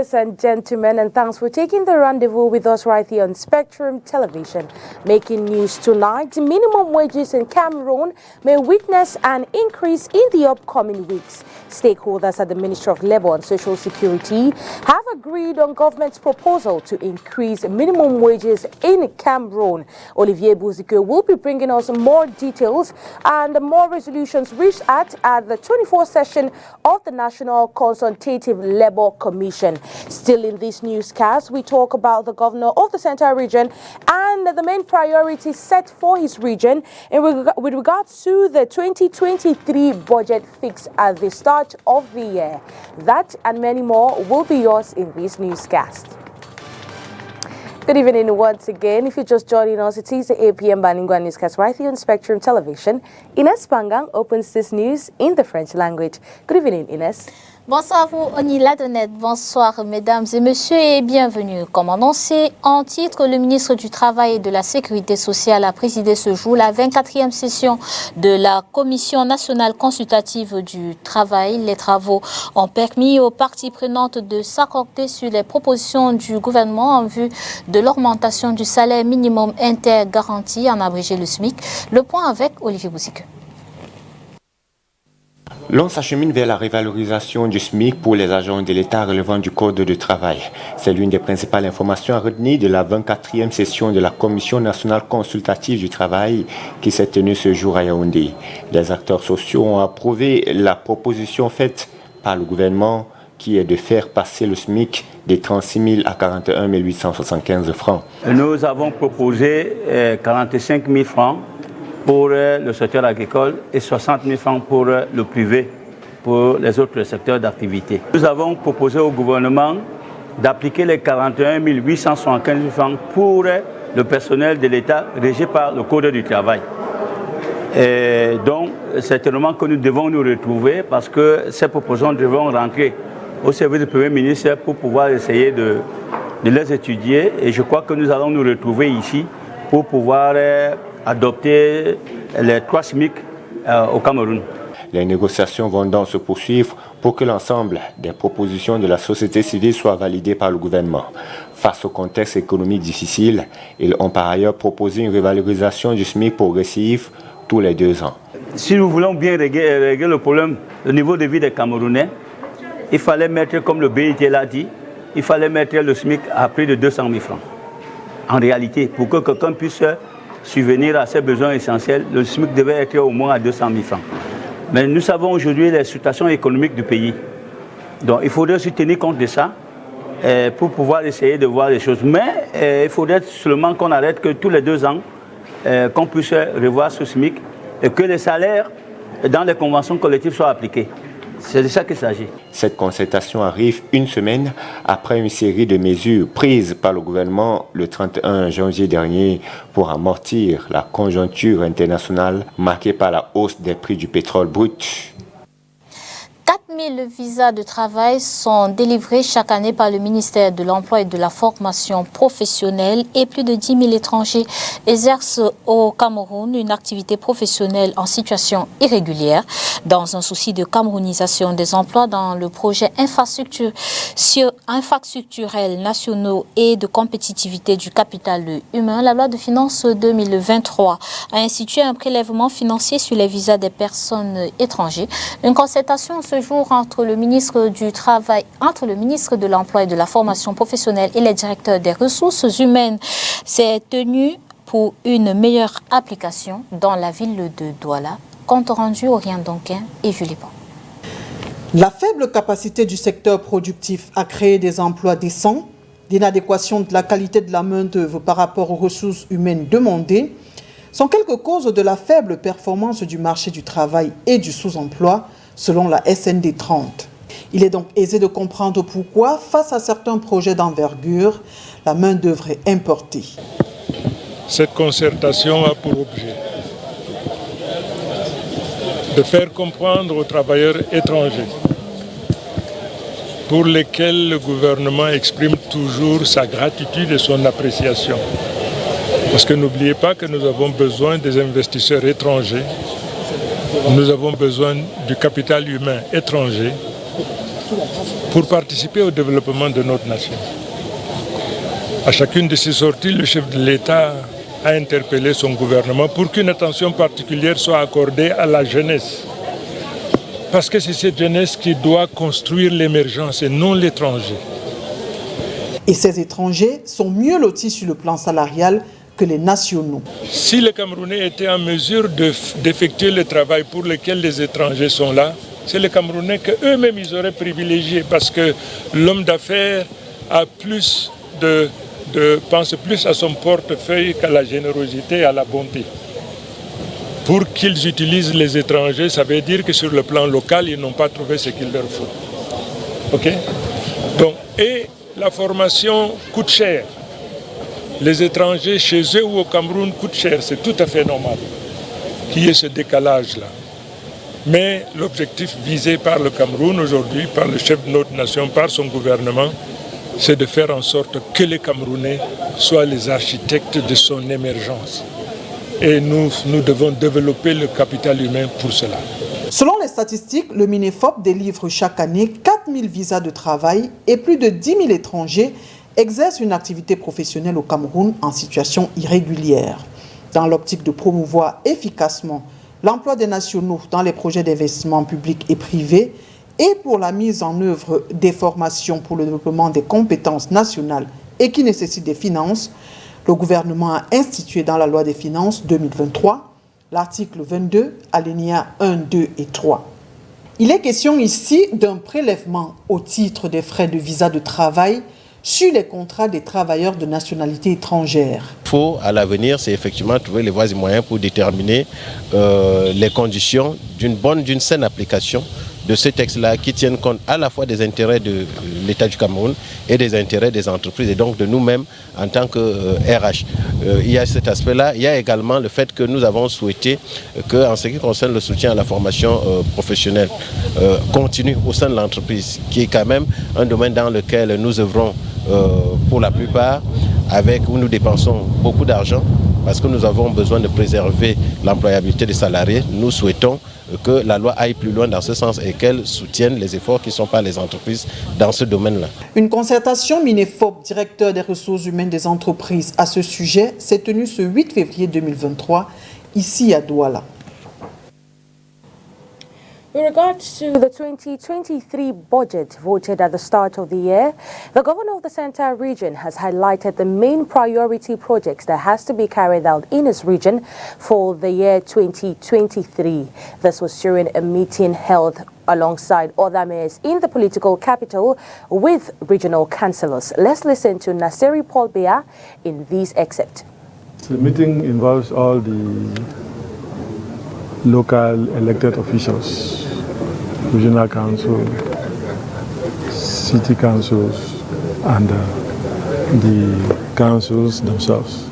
Ladies and gentlemen, and thanks for taking the rendezvous with us right here on Spectrum Television. Making news tonight, minimum wages in Cameroon may witness an increase in the upcoming weeks. Stakeholders at the Ministry of Labour and Social Security have agreed on government's proposal to increase minimum wages in Cameroon. Olivier Bouzike will be bringing us more details and more resolutions reached at the 24th session of the National Consultative Labour Commission. Still in this newscast, we talk about the governor of the Central Region and the main priorities set for his region with regards to the 2023 budget fixed at the start of the year. That and many more will be yours in this newscast. Good evening once again. If you're just joining us, it is the 8 p.m. bilingual newscast right here on Spectrum Television. Ines Pangang opens this news in the French language. Good evening, Ines. Bonsoir à vous, Oni Ladonette. Bonsoir, mesdames et messieurs, et bienvenue. Comme annoncé, en titre, le ministre du Travail et de la Sécurité sociale a présidé ce jour la 24e session de la Commission nationale consultative du travail. Les travaux ont permis aux parties prenantes de s'accorder sur les propositions du gouvernement en vue de l'augmentation du salaire minimum intergaranti, en abrégé le SMIC. Le point avec Olivier Bouzike. L'on s'achemine vers la révalorisation du SMIC pour les agents de l'État relevant du Code du travail. C'est l'une des principales informations à retenir de la 24e session de la Commission nationale consultative du travail qui s'est tenue ce jour à Yaoundé. Les acteurs sociaux ont approuvé la proposition faite par le gouvernement qui est de faire passer le SMIC de 36 000 à 41 875 francs. Nous avons proposé 45 000 francs pour le secteur agricole et 60 000 francs pour le privé, pour les autres secteurs d'activité. Nous avons proposé au gouvernement d'appliquer les 41 875 francs pour le personnel de l'État régi par le Code du travail. Et donc, certainement que nous devons nous retrouver parce que ces propositions devront rentrer au service du Premier ministre pour pouvoir essayer de les étudier. Et je crois que nous allons nous retrouver ici pour pouvoir adopter les 3 SMIC au Cameroun. Les négociations vont donc se poursuivre pour que l'ensemble des propositions de la société civile soient validées par le gouvernement. Face au contexte économique difficile, ils ont par ailleurs proposé une revalorisation du SMIC progressive tous les 2 ans. Si nous voulons bien régler le problème, le niveau de vie des Camerounais, il fallait mettre, comme le BIT l'a dit, il fallait mettre le SMIC à près de 200 000 francs. En réalité, pour que quelqu'un puisse subvenir à ses besoins essentiels, le SMIC devait être au moins à 200 000 francs. Mais nous savons aujourd'hui la situation économique du pays. Donc il faudrait aussi tenir compte de ça pour pouvoir essayer de voir les choses. Mais il faudrait seulement qu'on arrête que tous les 2 ans, qu'on puisse revoir ce SMIC et que les salaires dans les conventions collectives soient appliqués. C'est de ça qu'il s'agit. Cette concertation arrive une semaine après une série de mesures prises par le gouvernement le 31 janvier dernier pour amortir la conjoncture internationale marquée par la hausse des prix du pétrole brut. 4 000 visas de travail sont délivrés chaque année par le ministère de l'Emploi et de la Formation professionnelle et plus de 10 000 étrangers exercent au Cameroun une activité professionnelle en situation irrégulière. Dans un souci de camerounisation des emplois dans le projet infrastructurel nationaux et de compétitivité du capital humain, la loi de finances 2023 a institué un prélèvement financier sur les visas des personnes étrangères. Une concertation ce jour entre le ministre du Travail, entre le ministre de l'Emploi et de la Formation professionnelle et les directeurs des ressources humaines s'est tenue pour une meilleure application dans la ville de Douala. Compte rendu Orient Donquin et Julie Bon. La faible capacité du secteur productif à créer des emplois décents, l'inadéquation de la qualité de la main-d'œuvre par rapport aux ressources humaines demandées sont quelques causes de la faible performance du marché du travail et du sous-emploi selon la SND 30. Il est donc aisé de comprendre pourquoi, face à certains projets d'envergure, la main-d'œuvre est importée. Cette concertation a pour objet de faire comprendre aux travailleurs étrangers pour lesquels le gouvernement exprime toujours sa gratitude et son appréciation. Parce que n'oubliez pas que nous avons besoin des investisseurs étrangers, nous avons besoin du capital humain étranger pour participer au développement de notre nation. À chacune de ces sorties, le chef de l'État a interpellé son gouvernement pour qu'une attention particulière soit accordée à la jeunesse. Parce que c'est cette jeunesse qui doit construire l'émergence et non l'étranger. Et ces étrangers sont mieux lotis sur le plan salarial que les nationaux. Si les Camerounais étaient en mesure d'effectuer le travail pour lequel les étrangers sont là, c'est les Camerounais qu'eux-mêmes ils auraient privilégié parce que l'homme d'affaires a pense plus à son portefeuille qu'à la générosité et à la bonté. Pour qu'ils utilisent les étrangers, ça veut dire que sur le plan local, ils n'ont pas trouvé ce qu'il leur faut. OK? Donc, et la formation coûte cher. Les étrangers chez eux ou au Cameroun coûtent cher, c'est tout à fait normal qu'il y ait ce décalage-là. Mais l'objectif visé par le Cameroun aujourd'hui, par le chef de notre nation, par son gouvernement, c'est de faire en sorte que les Camerounais soient les architectes de son émergence. Et nous devons développer le capital humain pour cela. Selon les statistiques, le Minefop délivre chaque année 4000 visas de travail et plus de 10 000 étrangers exercent une activité professionnelle au Cameroun en situation irrégulière. Dans l'optique de promouvoir efficacement l'emploi des nationaux dans les projets d'investissement publics et privés et pour la mise en œuvre des formations pour le développement des compétences nationales et qui nécessitent des finances, le gouvernement a institué dans la loi des finances 2023 l'article 22, alinéa 1, 2 et 3. Il est question ici d'un prélèvement au titre des frais de visa de travail sur les contrats des travailleurs de nationalité étrangère. Il faut, à l'avenir, c'est effectivement trouver les voies et moyens pour déterminer les conditions d'une saine application de ce texte-là qui tiennent compte à la fois des intérêts de l'État du Cameroun et des intérêts des entreprises et donc de nous-mêmes en tant que RH. Il y a cet aspect-là. Il y a également le fait que nous avons souhaité qu'en ce qui concerne le soutien à la formation professionnelle continue au sein de l'entreprise, qui est quand même un domaine dans lequel nous œuvrons pour la plupart, où nous dépensons beaucoup d'argent parce que nous avons besoin de préserver l'employabilité des salariés. Nous souhaitons que la loi aille plus loin dans ce sens et qu'elle soutienne les efforts qui sont par les entreprises dans ce domaine-là. Une concertation Minefop, directeur des ressources humaines des entreprises, à ce sujet s'est tenue ce 8 février 2023, ici à Douala. With regards to the 2023 budget voted at the start of the year, the governor of the Central Region has highlighted the main priority projects that has to be carried out in his region for the year 2023. This was during a meeting held alongside other mayors in the political capital with regional councillors. Let's listen to Naseri Paul Bea in this excerpt. The meeting involves all the local elected officials, regional council, city councils, and the councils themselves.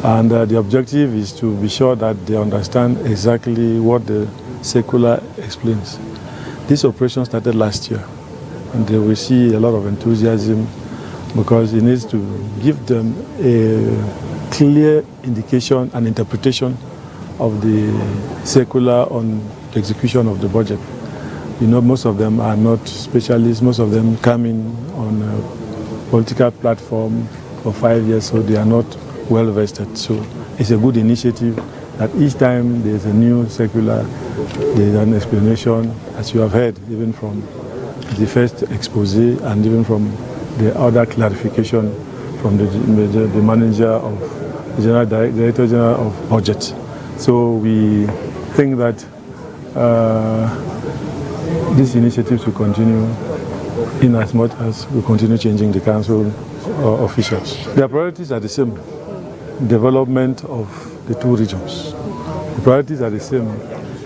And the objective is to be sure that they understand exactly what the circular explains. This operation started last year, and they will see a lot of enthusiasm because it needs to give them a clear indication and interpretation of the circular on the execution of the budget. You know, most of them are not specialists. Most of them come in on a political platform for 5 years, so they are not well vested. So it's a good initiative that each time there's a new circular, there's an explanation, as you have heard, even from the first expose and even from the other clarification from the manager of the Director General of Budget. So we think that these initiatives will continue in as much as we continue changing the council officials. Their priorities are the same: development of the two regions. The priorities are the same: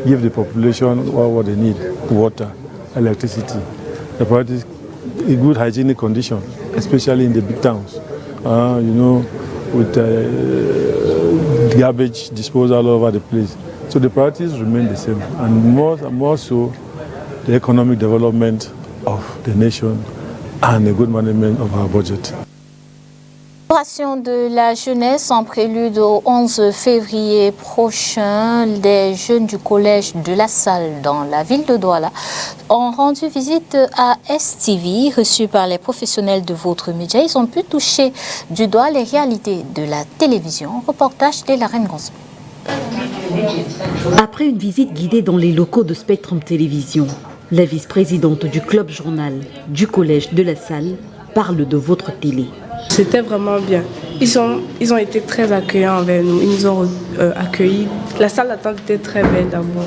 give the population all what they need, water, electricity. The priorities, a good hygienic condition, especially in the big towns. You know, with garbage disposal all over the place. So the priorities remain the same, and more so the economic development of the nation and the good management of our budget. Célébration de la jeunesse en prélude au 11 février prochain, les jeunes du collège de la Salle dans la ville de Douala ont rendu visite à STV, reçus par les professionnels de votre média. Ils ont pu toucher du doigt les réalités de la télévision. Reportage de la Reine Gonzo. Après une visite guidée dans les locaux de Spectrum Télévision, la vice-présidente du club journal du collège de la Salle parle de votre télé. C'était vraiment bien. Ils ont été très accueillants envers nous. Ils nous ont accueillis. La salle d'attente était très belle d'abord.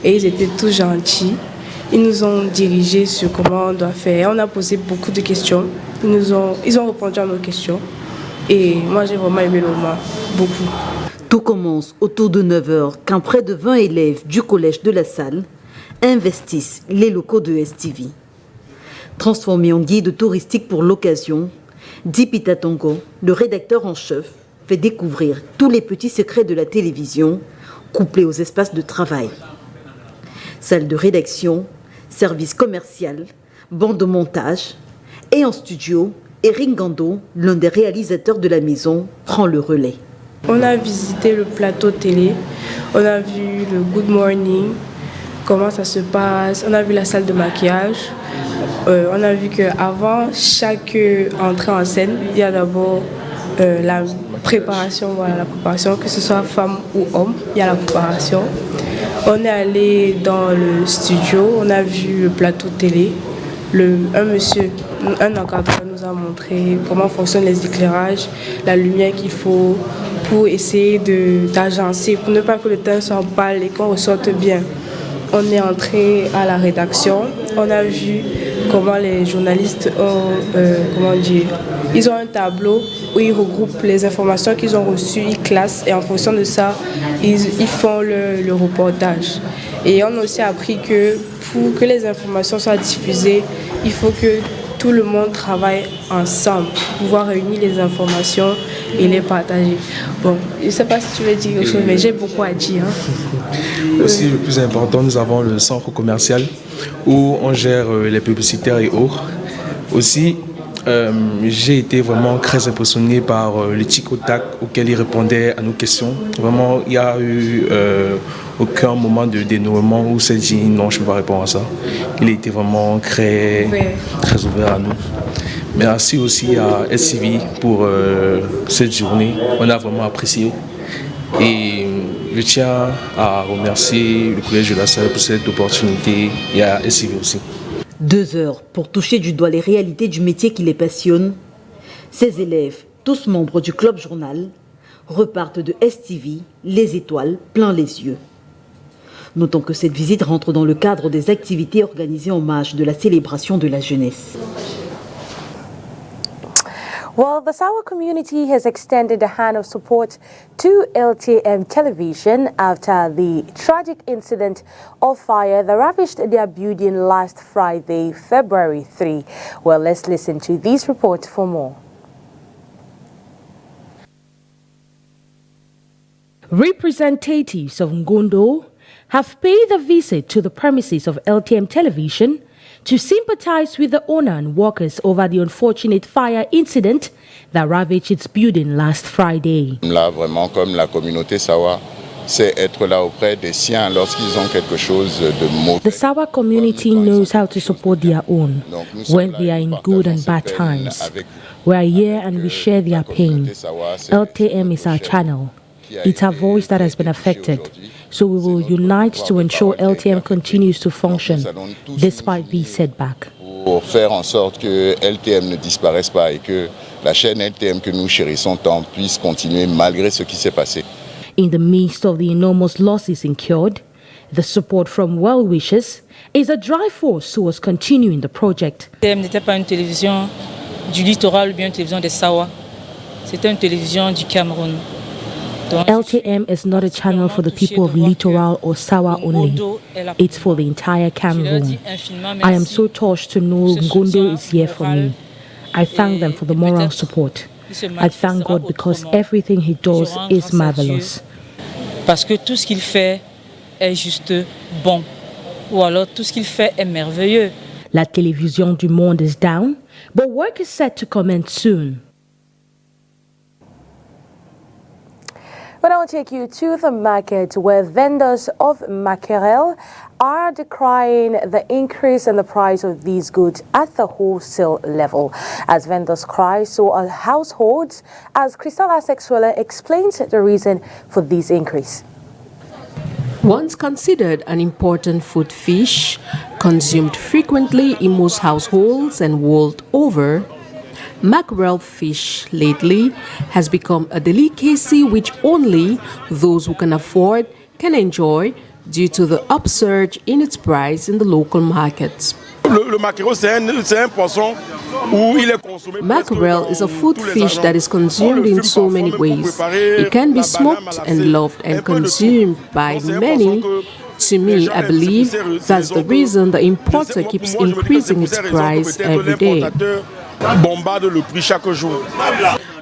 Et ils étaient tous gentils. Ils nous ont dirigés sur comment on doit faire. On a posé beaucoup de questions. Ils ont répondu à nos questions. Et moi, j'ai vraiment aimé le moment. Beaucoup. Tout commence autour de 9h quand près de 20 élèves du collège de la Salle investissent les locaux de STV. Transformés en guide touristique pour l'occasion, Dipita Tongo, le rédacteur en chef, fait découvrir tous les petits secrets de la télévision, couplés aux espaces de travail. Salle de rédaction, service commercial, banc de montage et en studio, Eric Gando, l'un des réalisateurs de la maison, prend le relais. On a visité le plateau télé, on a vu le Good Morning, comment ça se passe, on a vu la salle de maquillage. On a vu qu'avant chaque entrée en scène, il y a d'abord la préparation, que ce soit femme ou homme, il y a la préparation. On est allé dans le studio, on a vu le plateau télé. Un encadreur nous a montré comment fonctionnent les éclairages, la lumière qu'il faut pour essayer d'agencer, pour ne pas que le teint soit pâle et qu'on ressorte bien. On est entré à la rédaction, on a vu comment les journalistes ont, ils ont un tableau où ils regroupent les informations qu'ils ont reçues, ils classent et en fonction de ça, ils font le reportage. Et on a aussi appris que pour que les informations soient diffusées, il faut que tout le monde travaille ensemble pour pouvoir réunir les informations et les partager. Bon, je ne sais pas si tu veux dire quelque chose, mais j'ai beaucoup à dire. Aussi, le plus important, nous avons le centre commercial où on gère les publicitaires et autres. Aussi, j'ai été vraiment très impressionné par le tic au tac auquel ils répondaient à nos questions. Vraiment, il n'y a eu aucun moment de dénouement où c'est dit non, je ne peux pas répondre à ça. Il était vraiment très ouvert à nous. Merci aussi à SCV pour cette journée. On a vraiment apprécié. Et je tiens à remercier le collège de la Salle pour cette opportunité et à SCV aussi. 2 heures pour toucher du doigt les réalités du métier qui les passionne. Ces élèves, tous membres du club journal, repartent de STV, les étoiles, plein les yeux. Notons que cette visite rentre dans le cadre des activités organisées en marge de la célébration de la jeunesse. Well, the Sawa community has extended a hand of support to LTM television after the tragic incident of fire that ravaged their building last Friday, February 3. Well, let's listen to this report for more. Representatives of Ngondo have paid a visit to the premises of LTM television to sympathize with the owner and workers over the unfortunate fire incident that ravaged its building last Friday. Là, vraiment, comme la communauté Sawa, c'est être là auprès des siens lorsqu'ils ont quelque chose de mauvais. The Sawa community knows how to support their own when they are in good and bad times. We are here and we share their pain. LTM is our channel. It's our voice that has been affected. So we will unite to ensure LTM continues to function despite these setbacks. Pour faire en sorte que LTM ne disparaisse pas et que la chaîne LTM que nous chérissons tant puisse continuer malgré ce qui s'est passé. In the midst of the enormous losses incurred, the support from well-wishers is a drive force towards continuing the project. LTM n'était pas une télévision du littoral ou bien une télévision des Sawa. C'était une télévision du Cameroun. LTM is not a channel for the people of Littoral or Sawa only. It's for the entire Cameroon. I am so touched to know Ngondo is here for me. I thank them for the moral support. I thank God because everything he does is marvelous. Parce que tout ce qu'il fait est juste bon. Ou alors tout ce qu'il fait est merveilleux. La télévision du monde is down, but work is set to commence soon. But I'll take you to the market where vendors of mackerel are decrying the increase in the price of these goods at the wholesale level. As vendors cry, so are households, as Cristela Sexuela explains the reason for this increase. Once considered an important food fish, consumed frequently in most households and world over, mackerel fish lately has become a delicacy which only those who can afford can enjoy due to the upsurge in its price in the local markets. Mackerel is a food fish that is consumed in so many ways. It can be smoked and loved and consumed by many. To me, I believe that's the reason the importer keeps increasing its price every day.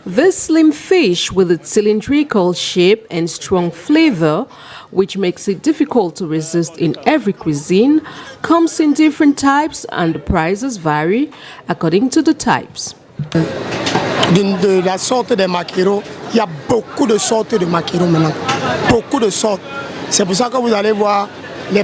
This slim fish, with its cylindrical shape and strong flavor, which makes it difficult to resist in every cuisine, comes in different types and the prices vary according to the types. De la sorte de maquereaux, il y a beaucoup de sortes de maquereaux maintenant. Beaucoup de sortes. C'est pour ça que vous allez voir. There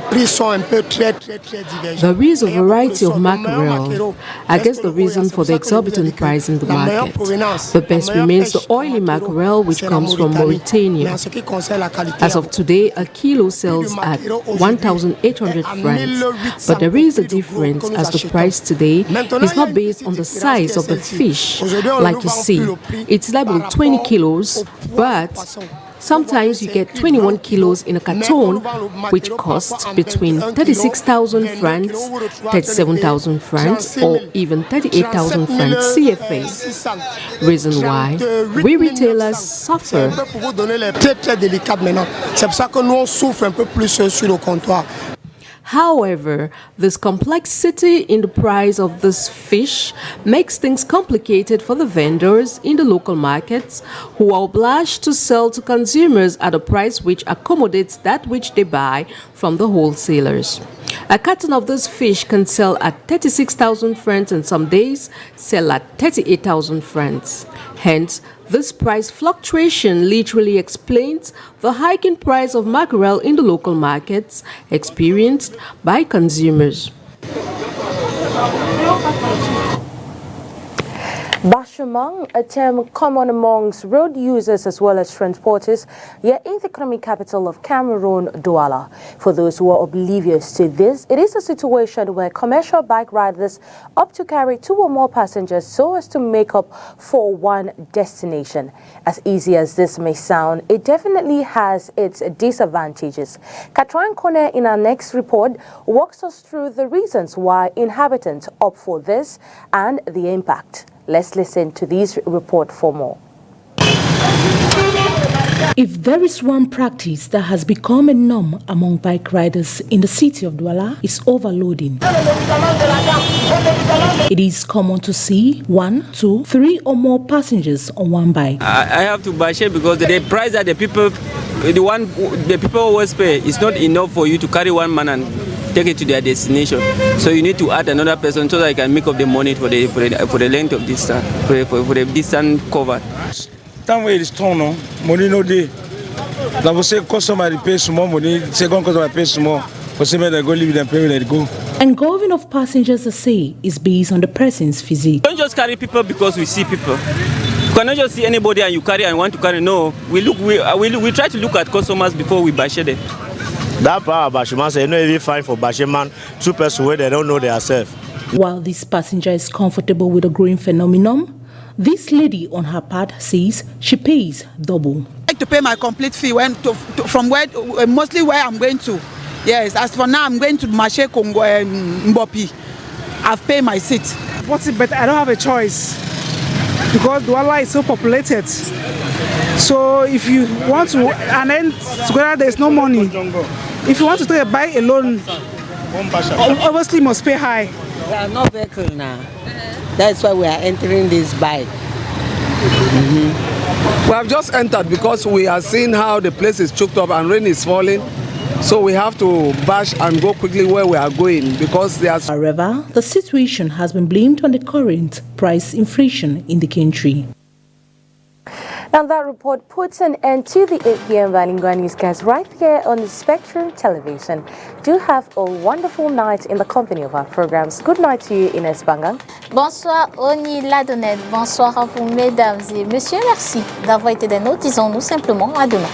is a variety of mackerel. I guess the reason for the exorbitant price in the market. The best remains the oily mackerel, which comes from Mauritania. As of today, a kilo sells at 1,800 francs. But there is a difference, as the price today is not based on the size of the fish. Like you see, it's labeled 20 kilos, but sometimes you get 21 kilos in a carton, which costs between 36,000 francs, 37,000 francs, or even 38,000 francs CFA. Reason why we retailers suffer. However, this complexity in the price of this fish makes things complicated for the vendors in the local markets, who are obliged to sell to consumers at a price which accommodates that which they buy from the wholesalers. A carton of this fish can sell at 36,000 francs and some days sell at 38,000 francs. Hence, this price fluctuation literally explains the hike in price of mackerel in the local markets experienced by consumers. Bashumang, a term common amongst road users as well as transporters, yet in the economic capital of Cameroon, Douala. For those who are oblivious to this, it is a situation where commercial bike riders opt to carry 2 or more passengers so as to make up for one destination. As easy as this may sound, it definitely has its disadvantages. Katran Kone in our next report walks us through the reasons why inhabitants opt for this and the impact. Let's listen to this report for more. If there is one practice that has become a norm among bike riders in the city of Douala, it's overloading. It is common to see 1, 2, 3 or more passengers on one bike. I have to buy share because the price that the people always pay is not enough for you to carry one man and take it to their destination. So you need to add another person so that I can make up the money for the length of distance, for the distance covered. Time where it is strong, no money no day. Like we say, customer pay some more money. Second customer pay some more. For some they go leave them pay when they go. Engulfing of passengers, they say, is based on the person's physique. Don't just carry people because we see people. You cannot just see anybody and you carry and want to carry. No, we try to look at customers before we bash them. That part of Bashiman say no even fine for Bashiman 2 persons where they don't know themselves. While this passenger is comfortable with the growing phenomenon, this lady on her part says she pays double. I like to pay my complete fee from mostly where I'm going to. Yes, as for now I'm going to Marché Congo Mbopi. I've paid my seat. What's it? But I don't have a choice because Douala is so populated. So if you want to, and then together there's no money. If you want to take a bike alone, obviously must pay high. We are no vehicle now. That's why we are entering this bike. We have just entered because we are seeing how the place is choked up and rain is falling. So we have to bash and go quickly where we are going because there's... However, the situation has been blamed on the current price inflation in the country. And that report puts an end to the 8 p.m. Bilingual newscast right here on the Spectrum Television. Do have a wonderful night in the company of our programs. Good night to you, Ines Bangang. Bonsoir, Oni Ladonnette. Bonsoir à vous, mesdames et messieurs. Merci d'avoir été des nôtres. Disons-nous simplement à demain.